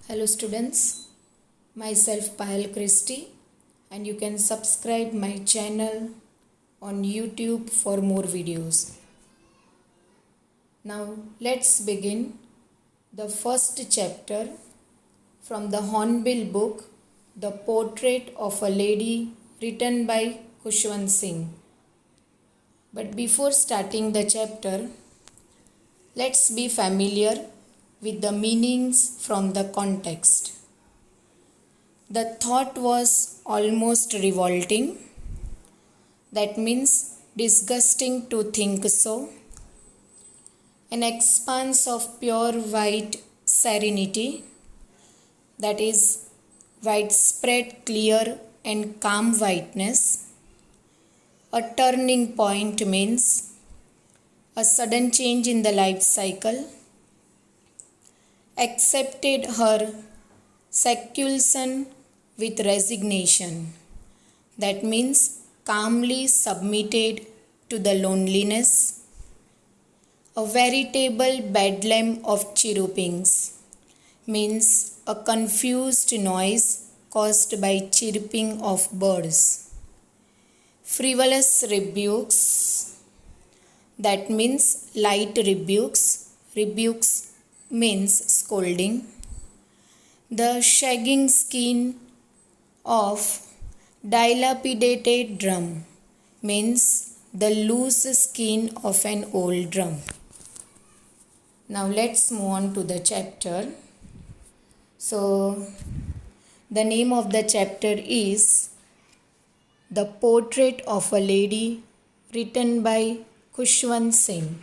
Hello students, myself Payal Christie and you can subscribe my channel on YouTube for more videos. Now let's begin the first chapter from the Hornbill book, The Portrait of a Lady, written by Khushwant Singh. But before starting the chapter, let's be familiar with the meanings from the context. The thought was almost revolting. That means disgusting to think so. An expanse of pure white serenity, that is widespread, clear and calm whiteness. A turning point means a sudden change in the life cycle. Accepted her seclusion with resignation. That means calmly submitted to the loneliness. A veritable bedlam of chirrupings means a confused noise caused by chirping of birds. Frivolous rebukes, that means light rebukes. Rebukes means scolding. The shagging skin of dilapidated drum means the loose skin of an old drum. Now let's move on to the chapter. So the name of the chapter is The Portrait of a Lady, written by Khushwant Singh.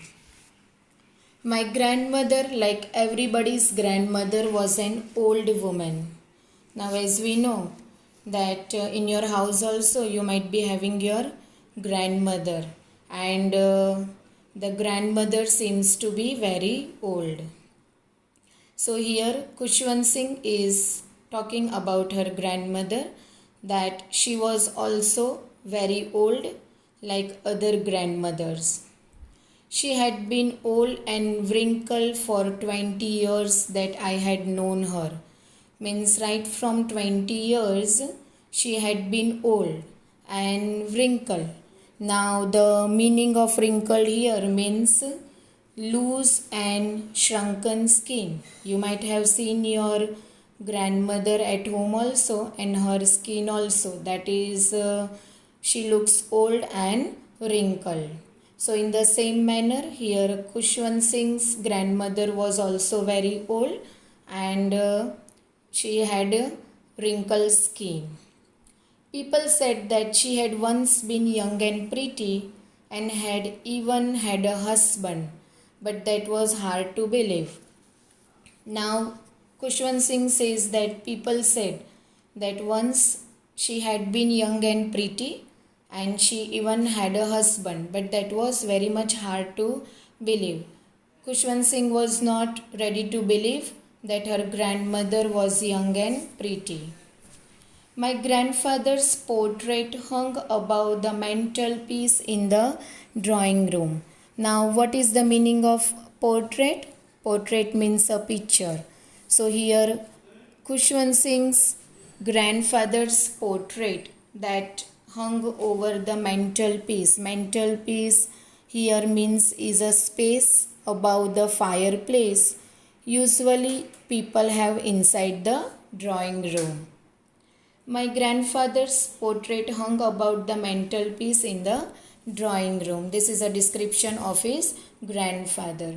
My grandmother, like everybody's grandmother, was an old woman. Now as we know that in your house also you might be having your grandmother, and the grandmother seems to be very old. So here Khushwant Singh is talking about her grandmother, that she was also very old like other grandmothers. She had been old and wrinkled for 20 years that I had known her. Means right from 20 years she had been old and wrinkled. Now the meaning of wrinkled here means loose and shrunken skin. You might have seen your grandmother at home also, and her skin also. That is, she looks old and wrinkled. So in the same manner here Khushwant Singh's grandmother was also very old and she had a wrinkled skin. People said that she had once been young and pretty and had even had a husband, but that was hard to believe. Now Khushwant Singh says that people said that once she had been young and pretty and she even had a husband, but that was very much hard to believe. Khushwant Singh was not ready to believe that her grandmother was young and pretty. My grandfather's portrait hung above the mantelpiece in the drawing room. Now, what is the meaning of portrait? Portrait means a picture. So here, Khushwant Singh's grandfather's portrait that hung over the mantelpiece. Mantelpiece here means is a space above the fireplace. Usually people have inside the drawing room. My grandfather's portrait hung about the mantelpiece in the drawing room. This is a description of his grandfather.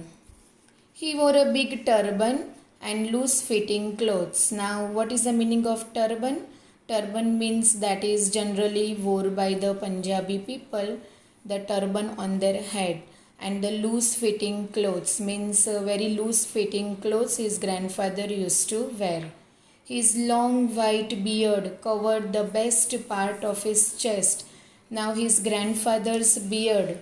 He wore a big turban and loose fitting clothes. Now what is the meaning of turban? Turban means that is generally worn by the Punjabi people, the turban on their head. And the loose fitting clothes means very loose fitting clothes his grandfather used to wear. His long white beard covered the best part of his chest. Now his grandfather's beard,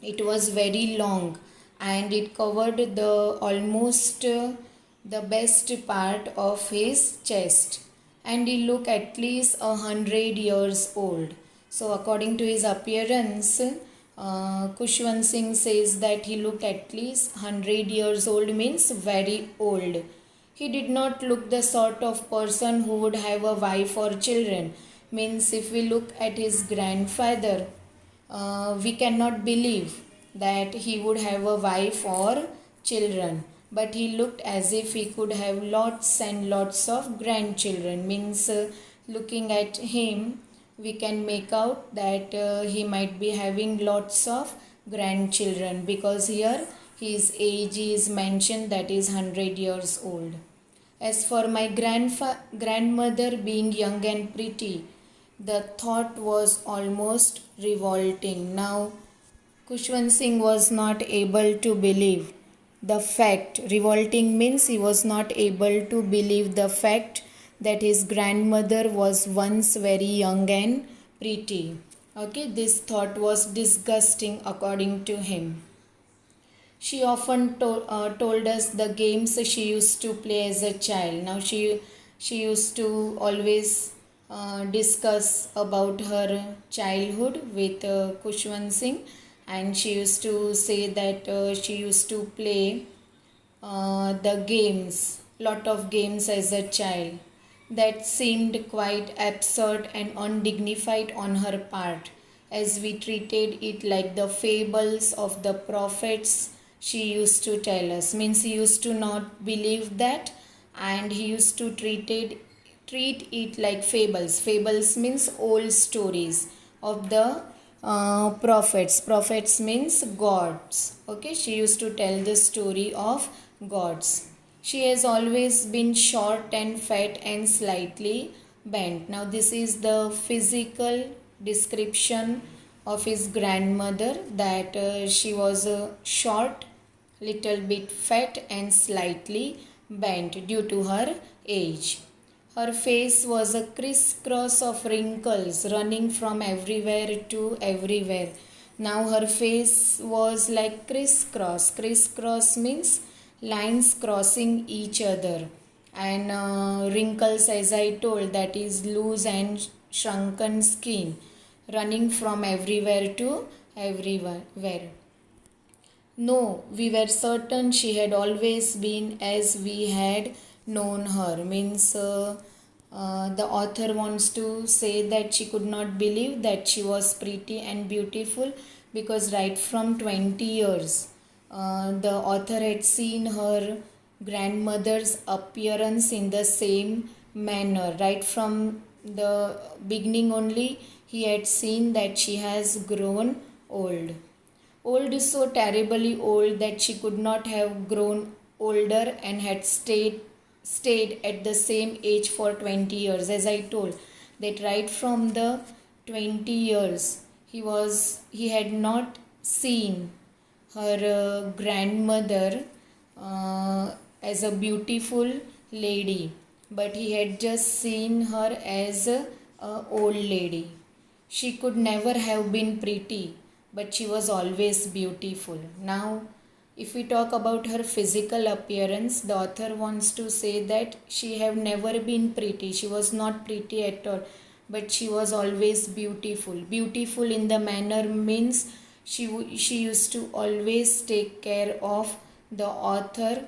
it was very long and it covered the almost the best part of his chest, and he looked at least 100 years old. So according to his appearance, Khushwant Singh says that he looked at least 100 years old, means very old. He did not look the sort of person who would have a wife or children. Means if we look at his grandfather, we cannot believe that he would have a wife or children, but he looked as if he could have lots and lots of grandchildren. Means looking at him, we can make out that he might be having lots of grandchildren, because here his age is mentioned, that is 100 years old. As for my grandmother being young and pretty, the thought was almost revolting. Now, Khushwant Singh was not able to believe the fact. Revolting means he was not able to believe the fact that his grandmother was once very young and pretty. Okay, this thought was disgusting according to him. She often told us the games she used to play as a child. Now she used to always discuss about her childhood with Khushwant Singh, and she used to say that she used to play the games, lot of games as a child, that seemed quite absurd and undignified on her part, as we treated it like the fables of the prophets. She used to tell us, means he used to not believe that, and he used to treat it like fables. Fables means old stories of the prophets means gods. Okay, she used to tell the story of gods. She has always been short and fat and slightly bent. Now this is the physical description of his grandmother, that she was short, little bit fat and slightly bent due to her age. Her face was a crisscross of wrinkles running from everywhere to everywhere. Now her face was like crisscross. Crisscross means lines crossing each other, and wrinkles, as I told, that is loose and shrunken skin running from everywhere to everywhere. No, we were certain she had always been as we had known her. Means the author wants to say that she could not believe that she was pretty and beautiful, because right from 20 years the author had seen her grandmother's appearance in the same manner. Right from the beginning only, he had seen that she has grown old. Old is so terribly old that she could not have grown older and had stayed at the same age for 20 years. As I told, that right from the 20 years he had not seen her grandmother as a beautiful lady, but he had just seen her as a old lady. She could never have been pretty, but she was always beautiful. Now, if we talk about her physical appearance, the author wants to say that she have never been pretty. She was not pretty at all, but she was always beautiful. Beautiful in the manner means she used to always take care of the author.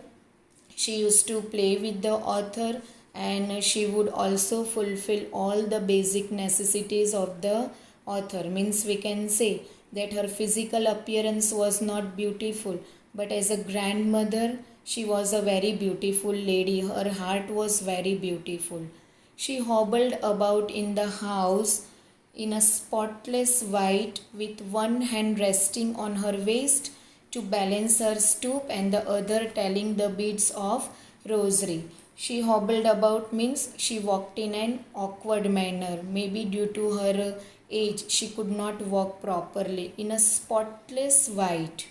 She used to play with the author, and she would also fulfill all the basic necessities of the author. Means we can say that her physical appearance was not beautiful, but as a grandmother she was a very beautiful lady. Her heart was very beautiful. She hobbled about in the house in a spotless white, with one hand resting on her waist to balance her stoop and the other telling the beads of rosary. She hobbled about means she walked in an awkward manner. Maybe due to her age she could not walk properly. In a spotless white.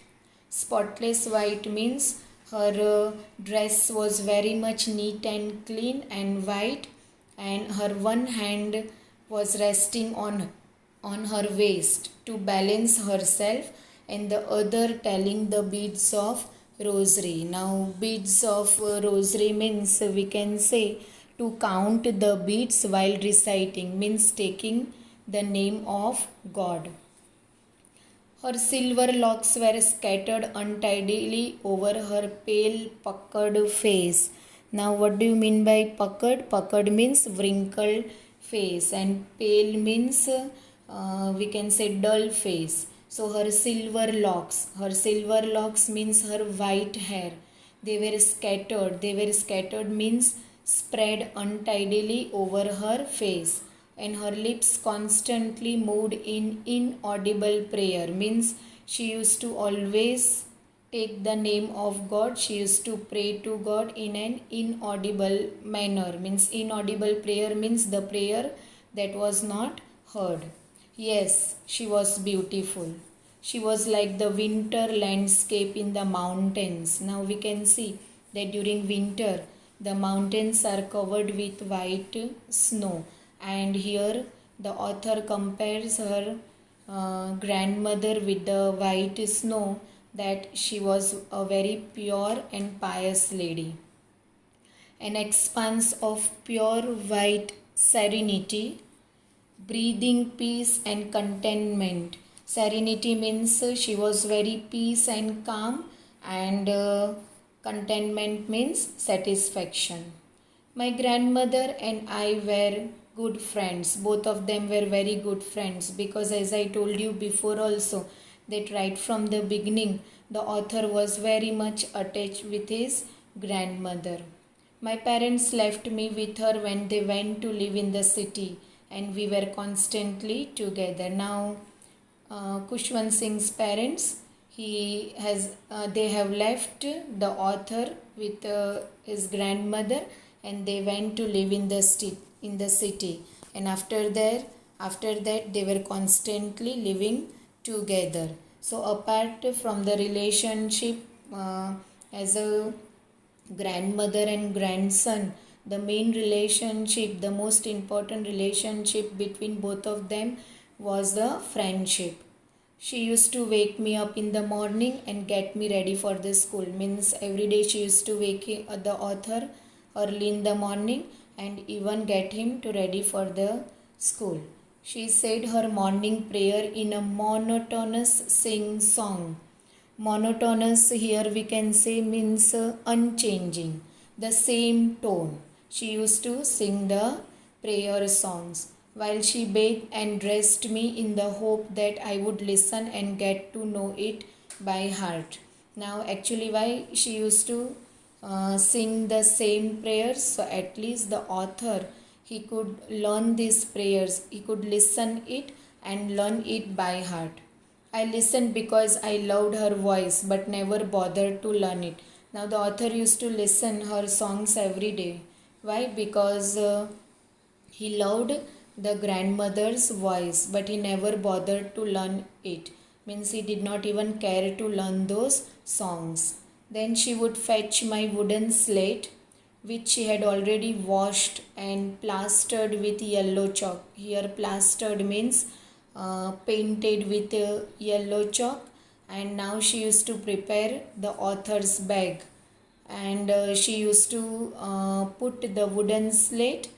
Spotless white means her dress was very much neat and clean and white, and her one hand was resting on her waist to balance herself, and the other telling the beads of rosary. Now beads of rosary means we can say to count the beads while reciting, means taking the name of God. Her silver locks were scattered untidily over her pale puckered face. Now what do you mean by puckered? Puckered means wrinkled face, and pale means we can say dull face. So her silver locks means her white hair. They were scattered. They were scattered means spread untidily over her face, and her lips constantly moved in inaudible prayer means she used to always take the name of God. She used to pray to God in an inaudible manner. Means inaudible prayer means the prayer that was not heard. Yes, she was beautiful. She was like the winter landscape in the mountains. Now we can see that during winter the mountains are covered with white snow, and here the author compares her grandmother with the white snow, that she was a very pure and pious lady. An expanse of pure white serenity, breathing peace and contentment. Serenity means she was very peace and calm, and contentment means satisfaction. My grandmother and I were good friends. Both of them were very good friends, because, as I told you before also, that right from the beginning the author was very much attached with his grandmother. My parents left me with her when they went to live in the city, and we were constantly together. Now, Kushwant Singh's parents, they have left the author with his grandmother, and they went to live in the city. And after that, they were constantly living together. So, apart from the relationship as a grandmother and grandson, the main relationship, the most important relationship between both of them was the friendship. She used to wake me up in the morning and get me ready for the school. Means every day she used to wake the author early in the morning and even get him to ready for the school. She said her morning prayer in a monotonous sing song. Monotonous here we can say means unchanging, the same tone. She used to sing the prayer songs while she bathed and dressed me in the hope that I would listen and get to know it by heart. Now, actually, why she used to sing the same prayers? So, at least the author, he could learn these prayers, he could listen it and learn it by heart. I listened because I loved her voice but never bothered to learn it. Now, the author used to listen her songs every day. Why? Because he loved the grandmother's voice, but he never bothered to learn it. Means he did not even care to learn those songs. Then she would fetch my wooden slate, which she had already washed and plastered with yellow chalk. Here, plastered means painted with yellow chalk, and now she used to prepare the author's bag, and she used to put the wooden slate,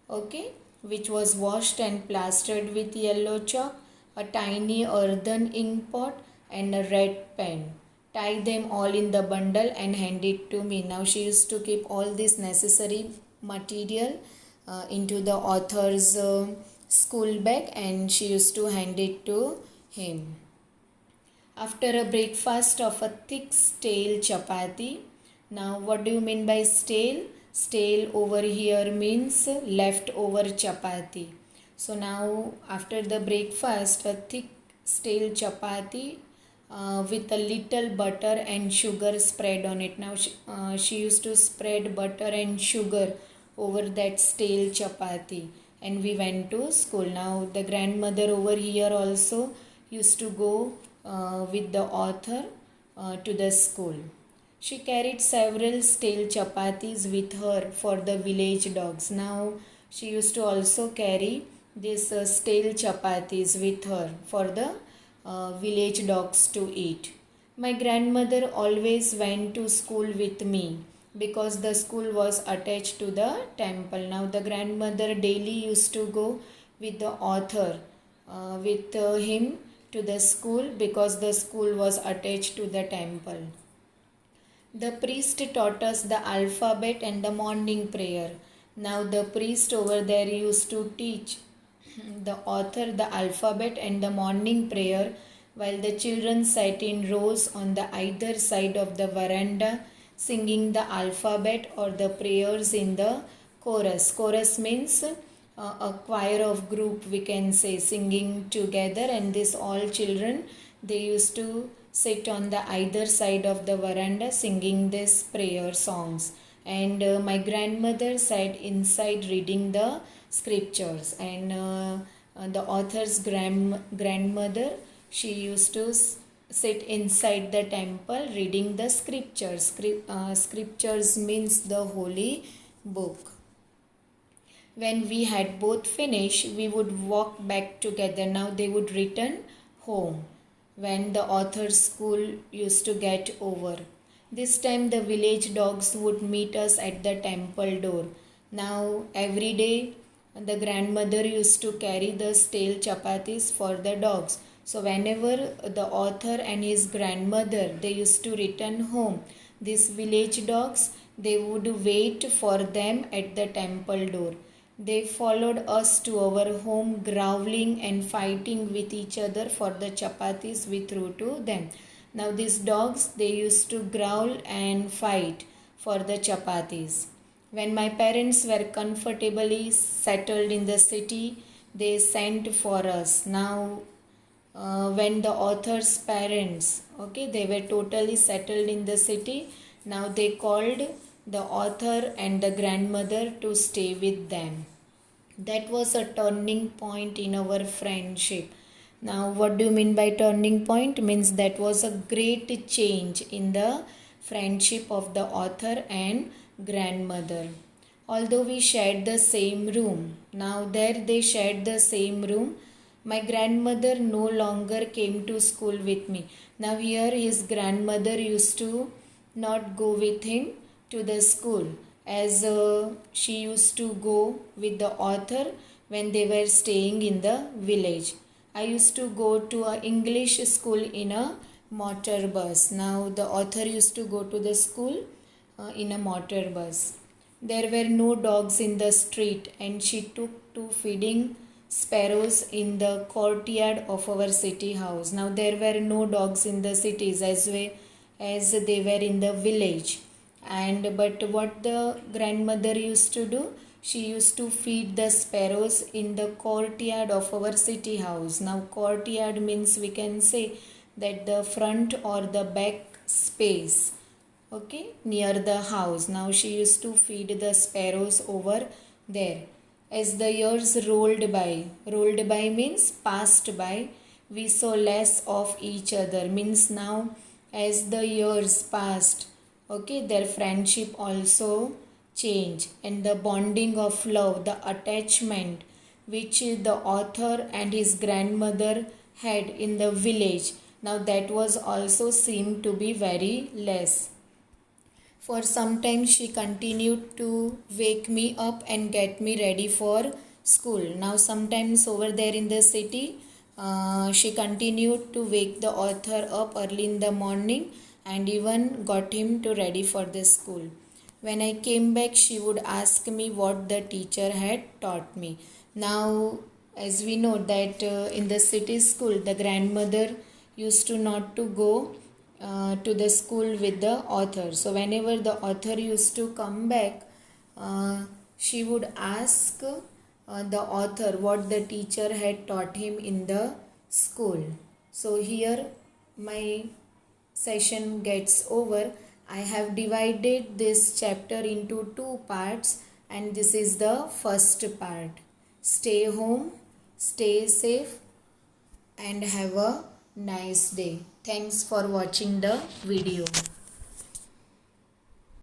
okay, which was washed and plastered with yellow chalk, a tiny earthen ink pot, and a red pen. Tie them all in the bundle and hand it to me. Now she used to keep all this necessary material into the author's school bag, and she used to hand it to him. After a breakfast of a thick stale chapati. Now, what do you mean by stale? Stale over here means leftover chapati. So now, after the breakfast, a thick stale chapati with a little butter and sugar spread on it. Now, she used to spread butter and sugar over that stale chapati, and we went to school. Now, the grandmother over here also used to go with the author to the school. She carried several stale chapatis with her for the village dogs. Now, she used to also carry these stale chapatis with her for the village dogs to eat. My grandmother always went to school with me because the school was attached to the temple. Now, the grandmother daily used to go with the author, with him to the school, because the school was attached to the temple. The priest taught us the alphabet and the morning prayer. Now the priest over there used to teach the author the alphabet and the morning prayer, while the children sat in rows on the either side of the veranda singing the alphabet or the prayers in the chorus. Chorus means a choir of group, we can say, singing together, and this all children, they used to sit on the either side of the veranda singing this prayer songs. And my grandmother sat inside reading the scriptures, and the author's grandmother, she used to sit inside the temple reading the scriptures. Scriptures means the holy book. When we had both finished, we would walk back together. Now they would return home when the author's school used to get over. This time the village dogs would meet us at the temple door. Now every day the grandmother used to carry the stale chapatis for the dogs. So whenever the author and his grandmother, they used to return home, these village dogs, they would wait for them at the temple door. They followed us to our home, growling and fighting with each other for the chapatis we threw to them. Now these dogs, they used to growl and fight for the chapatis. When my parents were comfortably settled in the city, they sent for us. Now when the author's parents, okay, they were totally settled in the city, now they called the author and the grandmother to stay with them. That was a turning point in our friendship. Now what do you mean by turning point? Means that was a great change in the friendship of the author and grandmother. Although we shared the same room, now there they shared the same room, my grandmother no longer came to school with me. Now here his grandmother used to not go with him to the school, as she used to go with the author when they were staying in the village. I used to go to an English school in a motor bus. Now the author used to go to the school in a motor bus. There were no dogs in the street, and she took to feeding sparrows in the courtyard of our city house. Now there were no dogs in the cities as they were in the village. And but what the grandmother used to do, she used to feed the sparrows in the courtyard of our city house. Now courtyard means, we can say, that the front or the back space, okay, near the house. Now she used to feed the sparrows over there. As the years rolled by means passed by, we saw less of each other. Means now as the years passed, okay, their friendship also changed, and the bonding of love, the attachment which the author and his grandmother had in the village, now that was also seemed to be very less. For some time she continued to wake me up and get me ready for school. Now sometimes over there in the city, she continued to wake the author up early in the morning and even got him to ready for the school. When I came back, she would ask me what the teacher had taught me. Now as we know that in the city school, the grandmother used to not to go to the school with the author. So whenever the author used to come back, she would ask the author what the teacher had taught him in the school. So here my session gets over. I have divided this chapter into 2 parts, and this is the first part. Stay home, stay safe, and have a nice day. Thanks for watching the video.